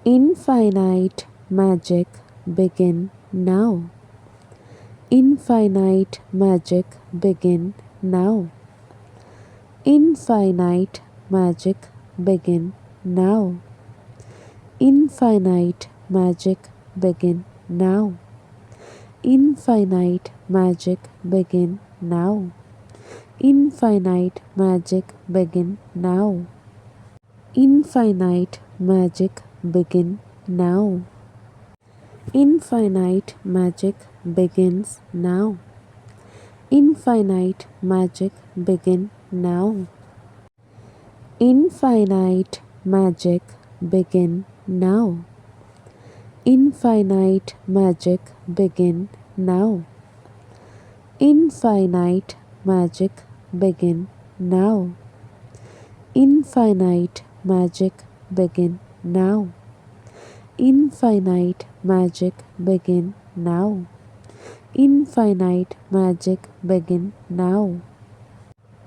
Infinite magic begin now. Infinite magic begin now. Infinite magic begin now. Infinite magic begin now. Infinite magic begin now. Infinite magic begin now. Infinite magic begin now. Infinite magic begins now. Infinite magic begin now. Infinite magic begin now. Infinite magic begin now. Infinite magic begin now. Infinite magic begin now. Infinite magic begin now. Infinite magic begin now.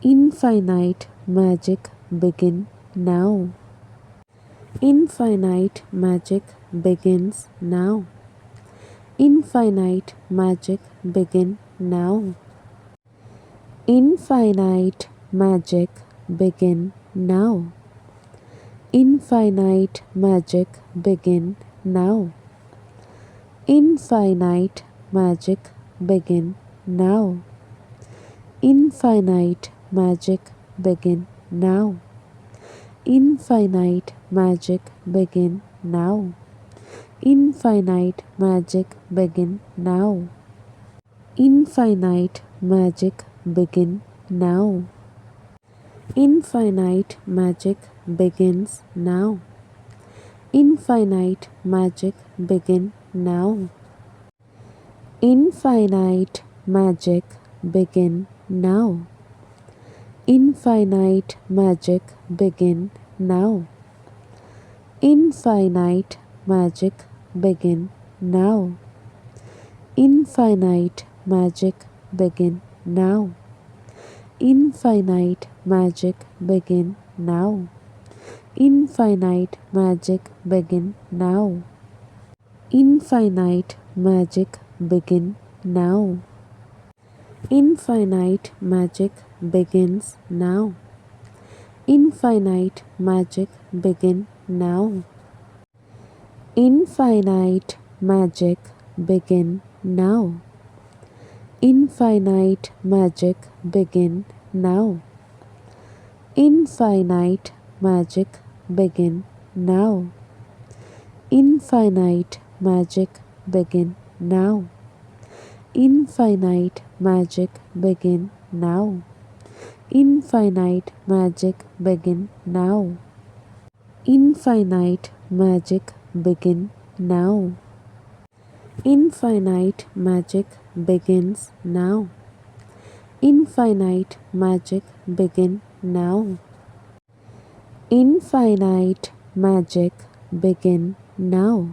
Infinite magic begin now. Infinite magic begins now. Infinite magic begin now. Infinite magic begin now. Infinite magic begin now. Infinite magic begin now. Infinite magic begin now. Infinite magic begin now. Infinite magic begin now. Infinite magic begin now. Infinite magic begins now. Infinite magic begin now. Infinite magic begin now. Infinite magic begin now. Infinite magic begin now. Infinite magic begin now. Infinite magic begin now. Infinite magic begin now. Infinite magic begin now. Infinite magic begins now. Infinite magic begin now. Infinite magic begin now. Infinite magic begin now. Infinite magic begin now. Infinite magic begin now. Infinite magic begin now. Infinite magic begin now. Infinite magic begin now. Infinite magic begins now. Infinite magic begin now. Infinite magic begin now.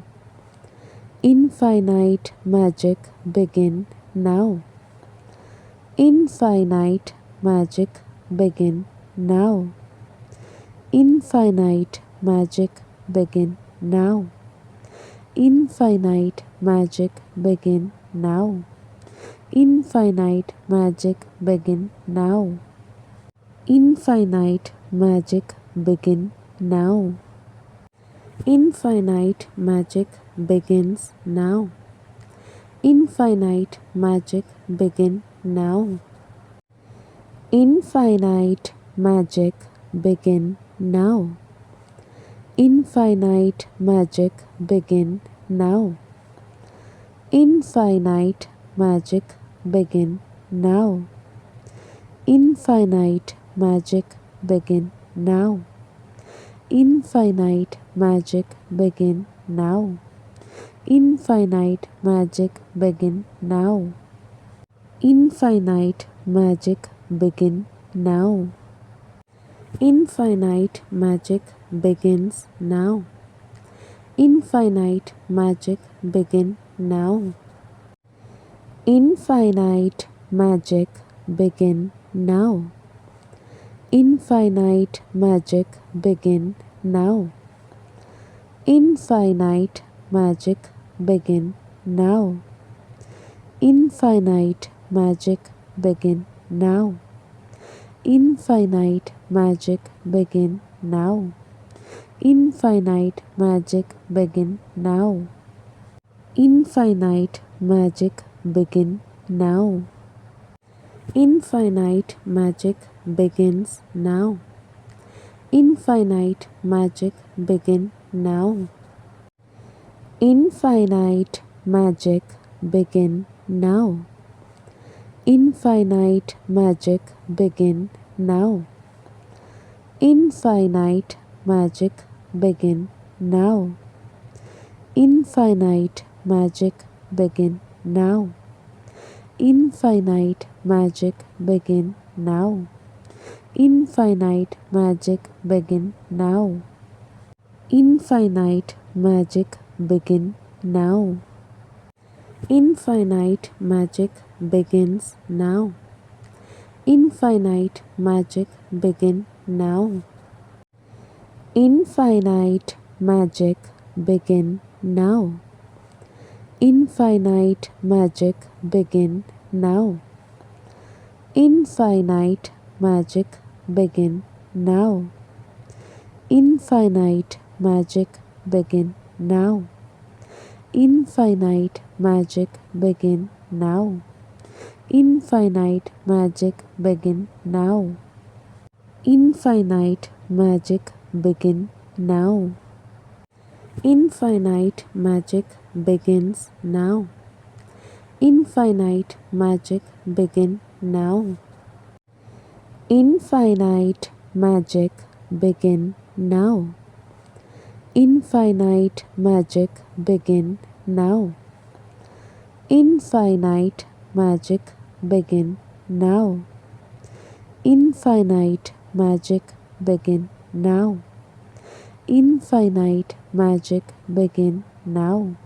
Infinite magic begin now. Infinite magic begin now. Infinite magic begin now. Infinite magic begin now. Infinite magic begin now. Infinite magic begin now. Infinite magic begins now. Infinite magic begin now. Infinite magic begin now. Infinite magic begin now. Infinite magic begin now. Infinite magic begin now. Infinite magic begin now. Infinite magic begin now. Infinite magic begin now. Infinite magic begins now. Infinite magic begin now. Infinite magic begin now. Infinite magic begin now. Infinite magic begin now. Infinite magic begin now. Infinite magic begin now. Infinite magic begin now. Infinite magic begin now. Infinite magic begins now. Infinite magic begin now. Infinite magic begin now. Infinite magic begin now. Infinite magic begin now. Infinite magic begin now. Infinite magic begin now. Infinite magic begin now. Infinite magic begin now. Infinite magic begins now. Infinite magic begin now. Infinite magic begin now. Infinite magic begin now. Infinite magic begin now. Infinite magic begin now. Infinite magic begin now. Infinite magic begin now. Infinite magic begin now. Infinite magic begins now. Infinite magic begin now. Infinite magic begin now. Infinite magic begin now. Infinite magic begin now. Infinite magic begin now. Infinite magic begin now.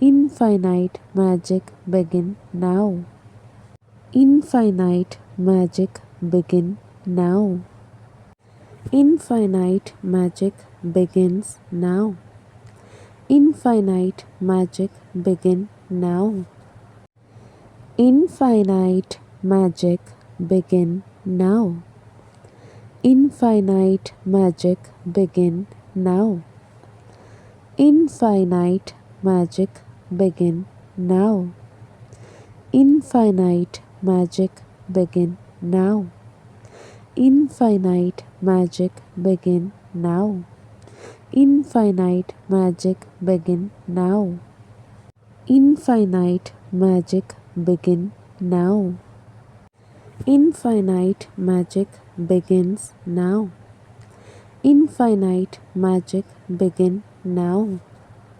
Infinite magic begin now. Infinite magic begin now. Infinite magic begins now. Infinite magic begin now. Infinite magic begin now. Infinite magic begin now. Infinite magic begin now. Infinite magic begin now. Infinite magic begin now. Infinite magic begin now. Infinite magic begin now. Infinite magic begins now. Infinite magic begin now.